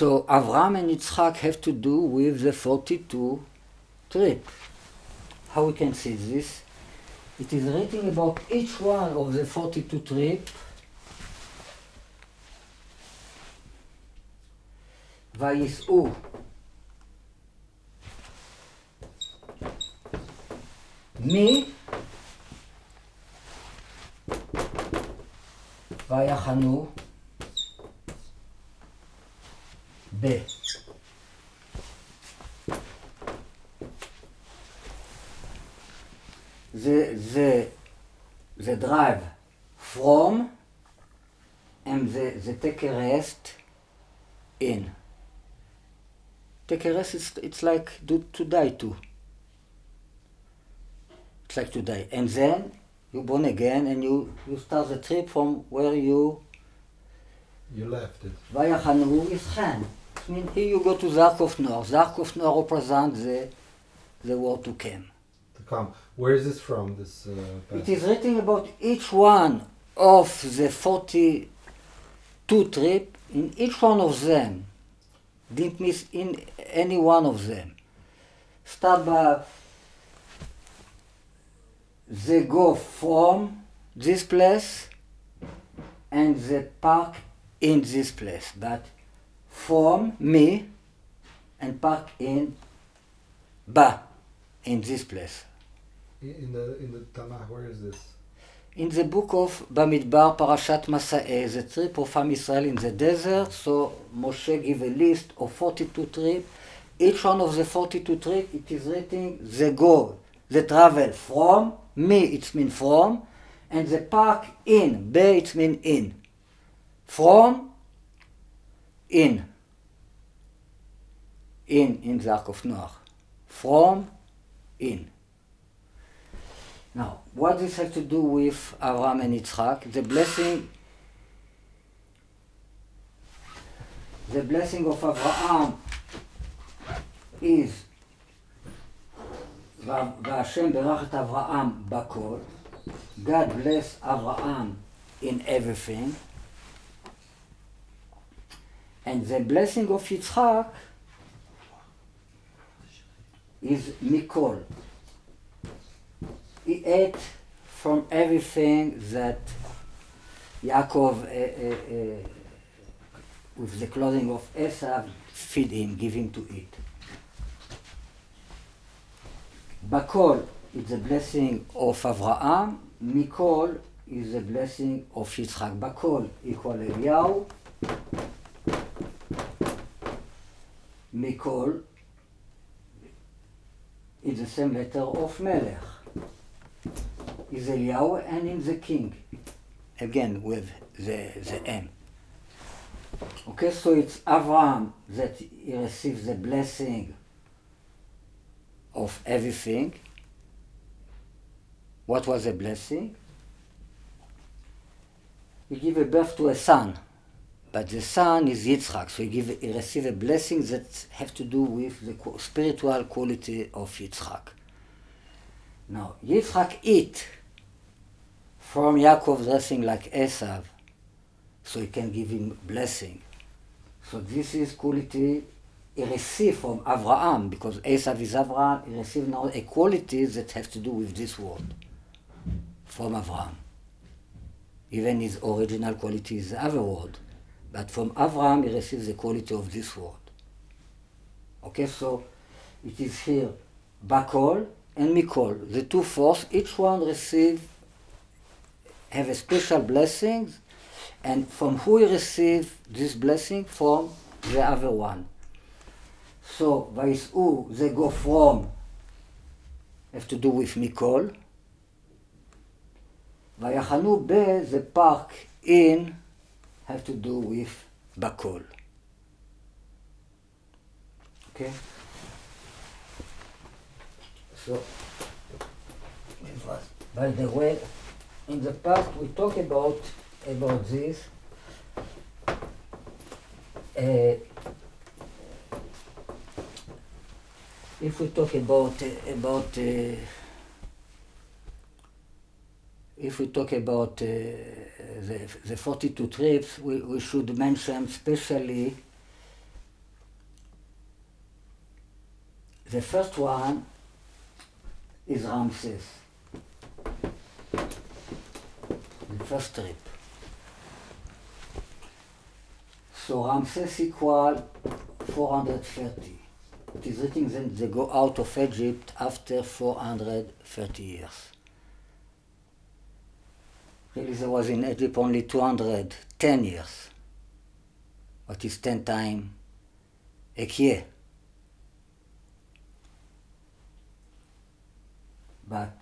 So Avraham and Yitzchak have to do with the 42 trip. How we can see this? It is written about each one of the 42 trip. Vayis'u mi vayachanu be. The drive from and the take a rest in. Take a rest, it's like to die too. It's like to die. And then you're born again and you start the trip from where you left it. Vayachanu is Chan. I mean, here you go to the Ark of Noah. The Ark of Noah represents the word to come. To come. Where is this from, this It is written about each one of the 42 trip. In each one of them, didn't miss in any one of them. Start by they go from this place and they park in this place, but from me and park in Ba, in this place. In the Tanakh, where is this? In the book of Bamidbar, Parashat Masa'eh, the trip of Am Israel in the desert, so Moshe give a list of 42 trips. Each one of the 42 trips, it is written, they go, they travel from, me it means from, and they park in, be it means in. From, in the Ark of Noah. From, in. Now, what this has to do with Avraham and Yitzchak? The blessing of Avraham is V'Hashem berach et Avraham bakol. God bless Avraham in everything. And the blessing of Yitzchak is mikol. He ate from everything that Yaakov, with the clothing of Esav, feed him, give him to eat. Bakol is the blessing of Avraham. Mikol is the blessing of Yitzchak. Bakol equal Eliyahu. Mikol is the same letter of Melech. Is Eliyahu and in the king. Again with the M. Okay, so it's Avraham that he receives the blessing of everything. What was the blessing? He gave a birth to a son, but the son is Yitzchak, so he received a blessing that have to do with the spiritual quality of Yitzchak. Now, Yitzchak eat from Yaakov dressing like Esav, so he can give him blessing. So this is quality he received from Avraham, because Esav is Avraham, he received now a quality that has to do with this world from Avraham. Even his original quality is the other world, but from Avraham he receives the quality of this world. Okay, so it is here Bakol and Mikol, the two forces, each one have a special blessing, and from who he received this blessing? From the other one. So Vayis'u, they go from, have to do with Mikol. Vayachanu be, the park in, have to do with Bakol. Okay? So, by the way, in the past we talked about this. If we talk about the 42 trips, we should mention especially The first one is Ramses. The first trip. So Ramses equal 430. It is written that they go out of Egypt after 430 years. Really, there was in Egypt only 210 years. What is 10 times a year? But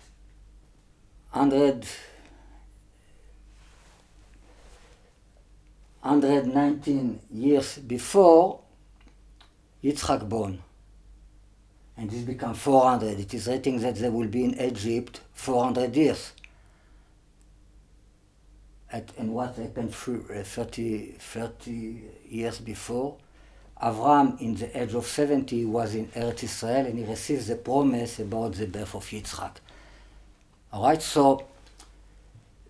119 years before, Yitzhak born. And this becomes 400. It is written that they will be in Egypt 400 years. And what happened 30 years before? Avram, in the age of 70, was in Eretz Israel, and he received the promise about the birth of Yitzhak. All right, so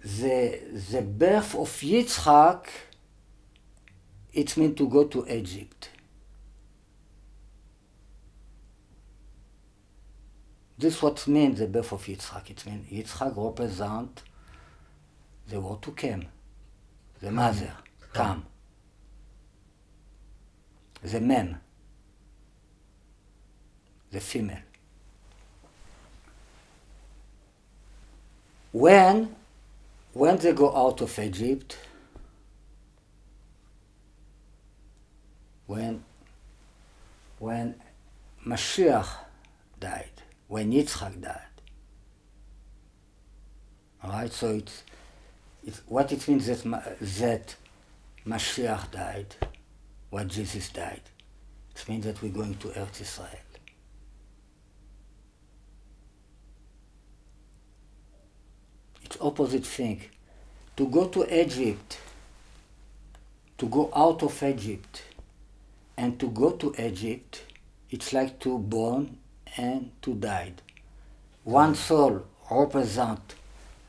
the birth of Yitzhak, it means to go to Egypt. This what means the birth of Yitzhak. It means Yitzhak represents the word to come, the mother, come, the mem, the female. When they go out of Egypt, when Mashiach died, when Yitzhak died. All right, so it's what it means that Mashiach died, what Jesus died. It means that we're going to Eretz Israel. It's opposite thing. To go to Egypt, to go out of Egypt, and to go to Egypt, it's like to born and to die. One soul represents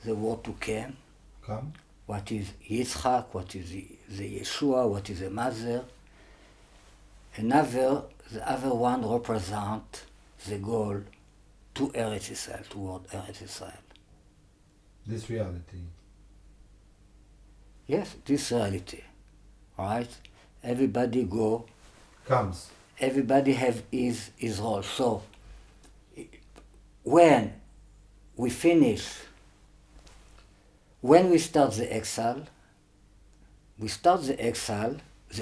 the word to come. What is Yitzhak, what is the Yeshua, what is the mother. The other one represents the goal to Eretz Israel, toward Eretz Israel. This reality. Yes, this reality. All right? Everybody go. Comes. Everybody have his role. So, when we start the exile, the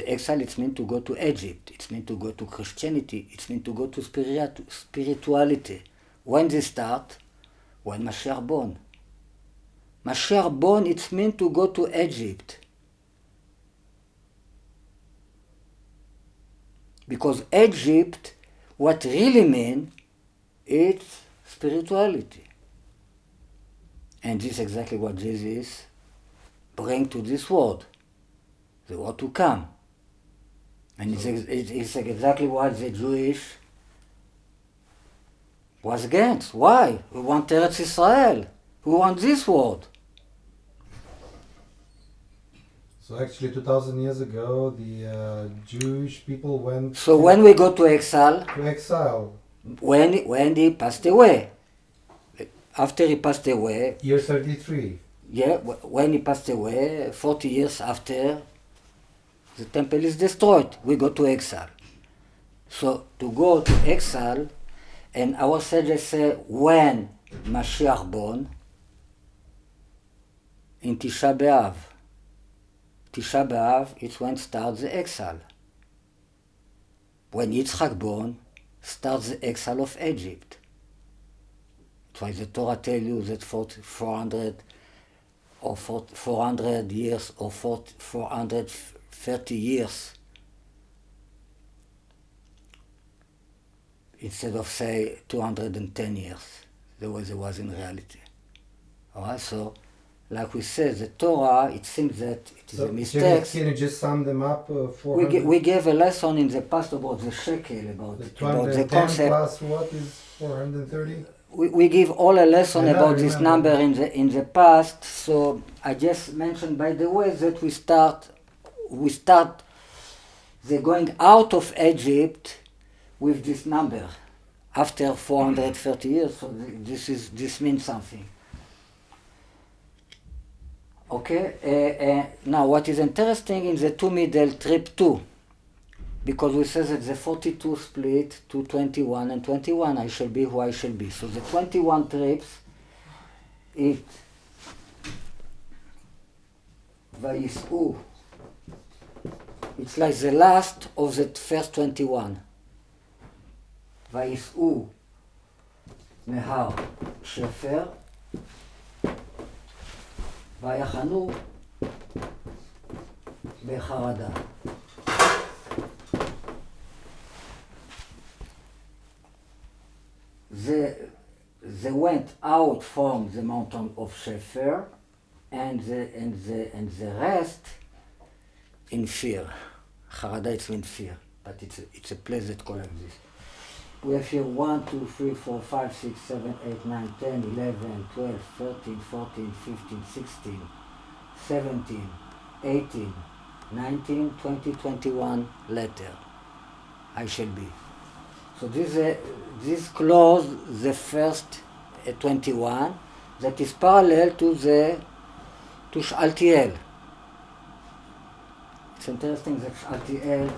exile it's meant to go to Egypt, it's meant to go to Christianity, it's meant to go to spirituality. When they start? When Mashiach born. Mashiach born, it's meant to go to Egypt. Because Egypt, what really means, it's spirituality. And this is exactly what Jesus brings to this world, the world to come. And it's exactly what the Jewish was against. Why? We want Eretz Israel. We want this world. So actually 2,000 years ago, the Jewish people went... So when we go to exile... When he passed away. After he passed away... Year 33. Yeah, when he passed away, 40 years after, the temple is destroyed. We go to exile. So to go to exile, and our sages say, when Mashiach born, in Tisha B'Av. Tisha B'Av, it's when starts the exile. When Yitzhak born, starts the exile of Egypt. That's why the Torah tells you that 400 years or 430 years, instead of say 210 years, the way there was in reality. All right, so like we said, the Torah, it seems that it is a mistake. Can you just sum them up? We gave a lesson in the past about the shekel, about the concept. Plus what is 430? We give all a lesson about this number in the past. So I just mentioned, by the way, that we start the going out of Egypt with this number. after 430 years, so this means something. Okay, now what is interesting in the two middle trip 2, because we say that the 42 split to 21 and 21, I shall be who I shall be. So the 21 trips, Vayis'u, it's like the last of the first 21. Vayis'u מהר שפר, ויחנו בחרדה. They went out from the mountain of Shefer, and the rest in fear. Harada it's in fear, but it's a place that called like this. We have here 1, 2, 3, 4, 5, 6, 7, 8, 9, 10, 11, 12, 13, 14, 15, 16, 17, 18, 19, 20, 21 later. I shall be. So this close the first 21 that is parallel to Shaltiel. It's interesting that Shaltiel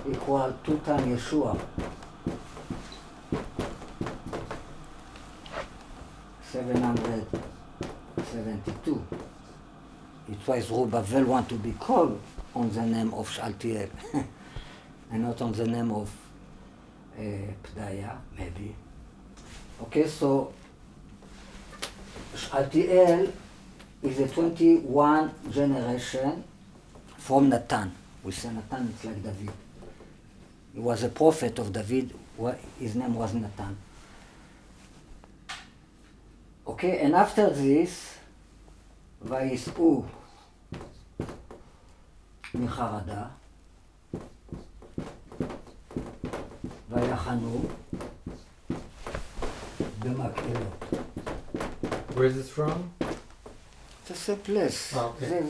equal 2 times Yeshua. 772. It's why Zerubbabel want to be called on the name of Shaltiel and not on the name of Pdaya, maybe. Okay, so Shaltiel is a 21 generation from Natan. We say Natan, it's like David. He was a prophet of David. His name was Natan. Okay, and after this, Vayis'u מחרדה, ויחנו במקהלות. Where is this from? It's the same place. Oh, okay.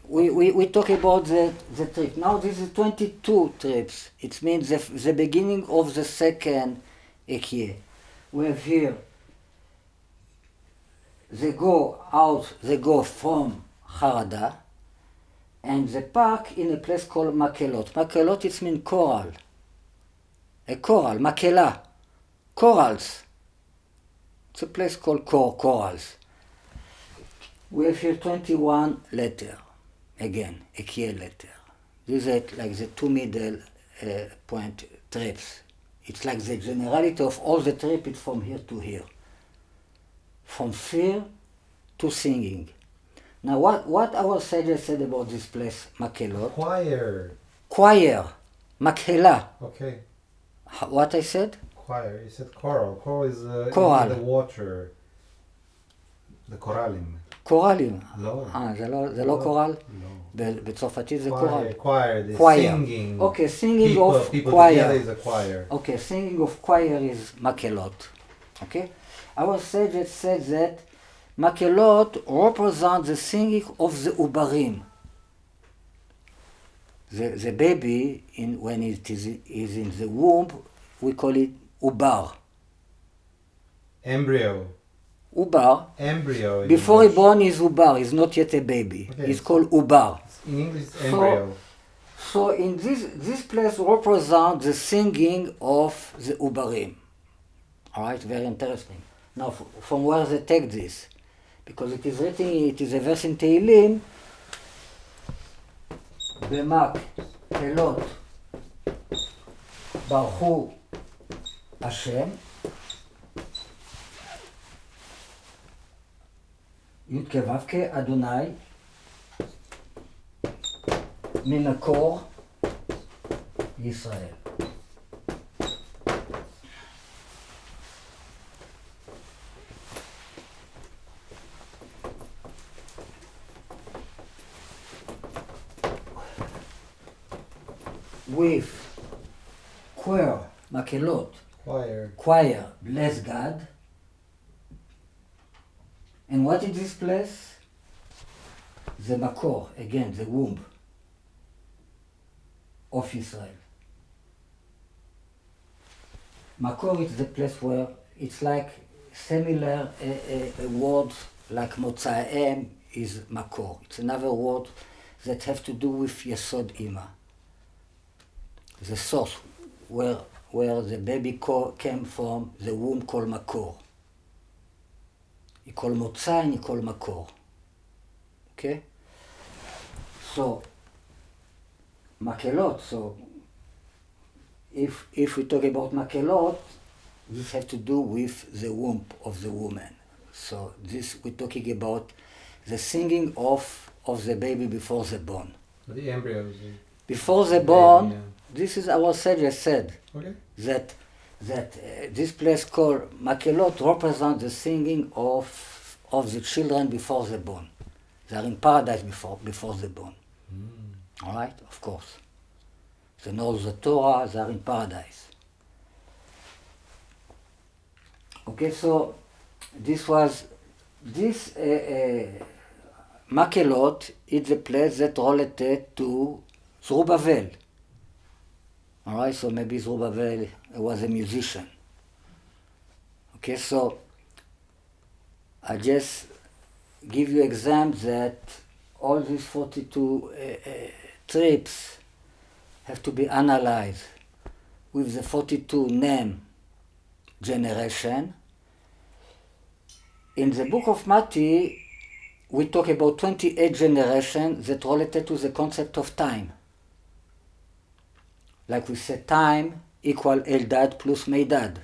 We talk about the trip. Now this is 22 trips. It means the beginning of the second Ekye. We have here, they go from Harada, and they park in a place called Makelot. Makelot, it means coral. A coral, Makela, corals. It's a place called corals. We have here 21 letter. Again, a key letter. These are like the two middle point trips. It's like the generality of all the trip is from here to here. From fear to singing. Now what our sages said about this place, Makelot? Choir. Makhela. Okay. What I said? Choir. You said coral. Coral is coral. In the water. The coralim. קורלים. לא. זה לא קורל? לא. בצרפתית זה קורל. Choir, the singing. Okay, singing of people choir. Together is a choir. Okay, singing of choir is מקהלות. Okay? Our sage said that מקהלות represent the singing of the ubarim. The baby, when it is in the womb, we call it ubar. Embryo. Ubar. Embryo. Before he's born is ubar. He's not yet a baby. Okay. He's called ubar. In English, it's embryo. So in this place represents the singing of the ubarim. All right, very interesting. Now, from where they take this? Because it is written, it is a verse in Tehillim. במקהלות ברכו השם. י' כו' כאדוני ממקור ישראל. With choir, מקהלות, choir, bless God. And what is this place? The Makor, again, the womb of Israel. Makor is the place where it's like similar words like Motzaem is Makor. It's another word that have to do with Yesod Ima, the source where the baby came from, the womb called Makor. He called Motza and he called Makor. Okay? So, Makelot, so if we talk about Makelot, this has to do with the womb of the woman. So this we're talking about the singing of the baby before the born. The embryo. Before the born, baby, yeah. this is our sage said Okay. that this place called Makelot represents the singing of the children before the born. They are in paradise before the born. All right, of course. They know the Torah, they are in paradise. Okay, so this Makelot is the place that related to Zerubbabel. All right, so maybe Zerubbabel was a musician. Okay, so I just give you examples that all these 42 trips have to be analyzed with the 42 name generation. In the book of Matthew, we talk about 28 generations that related to the concept of time. Like we said, time equal Eldad plus Meidad.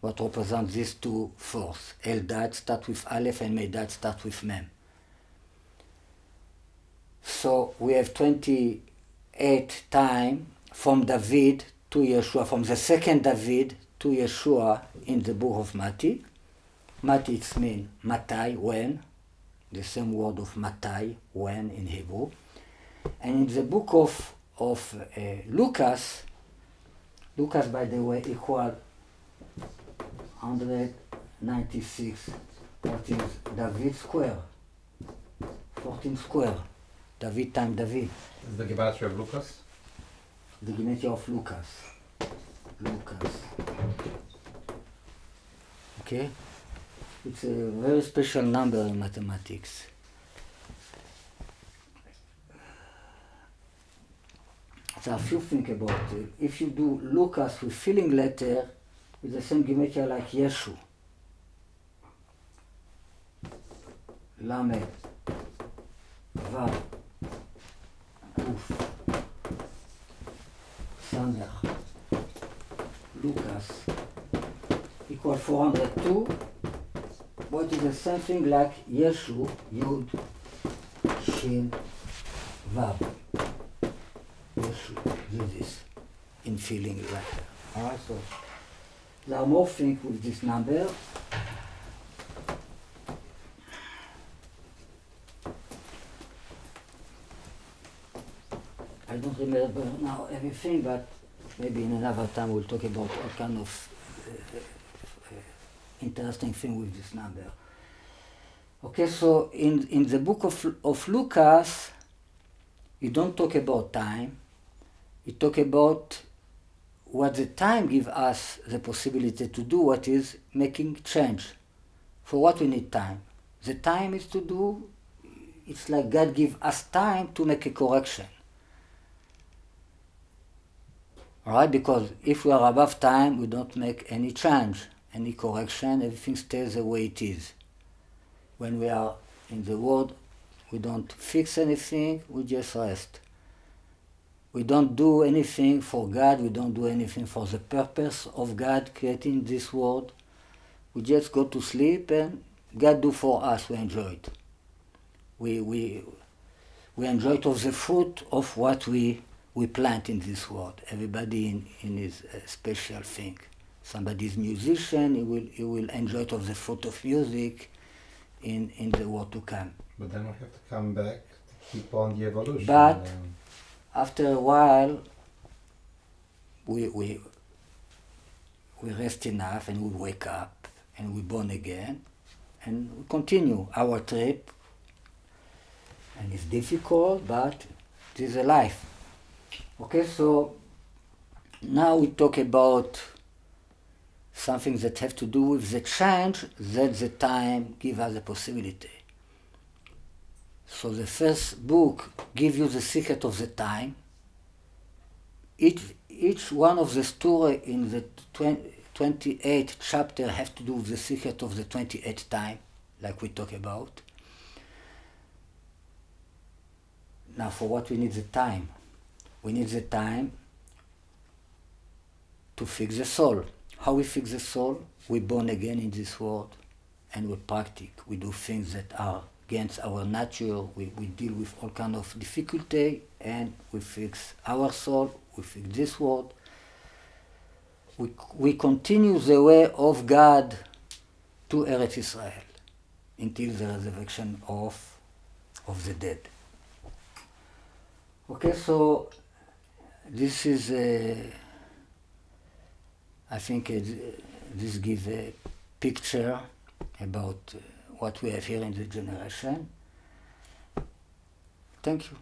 What represents these two forces? Eldad start with Aleph and Meidad start with Mem. So we have 28 time from David to Yeshua, from the second David to Yeshua in the book of Matthew. Matthew means Matai, when, the same word of Matai, when in Hebrew. And in the book of Lucas, by the way, equal 196, that is David square, 14 square, David times David. Is the gematria of Lucas? The gematria of Lucas. Okay? It's a very special number in mathematics. There are a few things about it. If you do Lucas with filling letter, it's the same gematria like Yeshu. Lamed, Vav, Uf, Samech, Lucas, equal 402. What is the same thing like Yeshu, Yud, Shin, Vav. Yeshu, this in filling letter. Alright, so there are more things with this number. I don't remember now everything, but maybe in another time we'll talk about all kind of interesting thing with this number. Okay, so in the book of Lucas, you don't talk about time, you talk about what the time gives us the possibility to do, what is making change. For what we need time? The time is to do, it's like God gives us time to make a correction. Alright, because if we are above time, we don't make any change, any correction, everything stays the way it is. When we are in the world, we don't fix anything, we just rest. We don't do anything for God, we don't do anything for the purpose of God creating this world. We just go to sleep and God do for us, we enjoy it. We enjoy it of the fruit of what we plant in this world. Everybody in his special thing. Somebody is musician, he will enjoy it of the fruit of music in the world to come. But then we have to come back to keep on the evolution. But after a while, we rest enough and we wake up and we born again and we continue our trip. And it's difficult, but it is a life. Okay, so Now we talk about something that have to do with the change that the time give us a possibility. So the first book gives you the secret of the time. Each one of the story in the 28th chapter have to do with the secret of the 28th time, like we talk about. Now for what we need the time? We need the time to fix the soul. How we fix the soul? We born again in this world and we practice. We do things that are against our nature. We deal with all kind of difficulty and we fix our soul, we fix this world. We continue the way of God to Eretz Israel until the resurrection of the dead. Okay, so this is I think this gives a picture about what we have here in the generation. Thank you.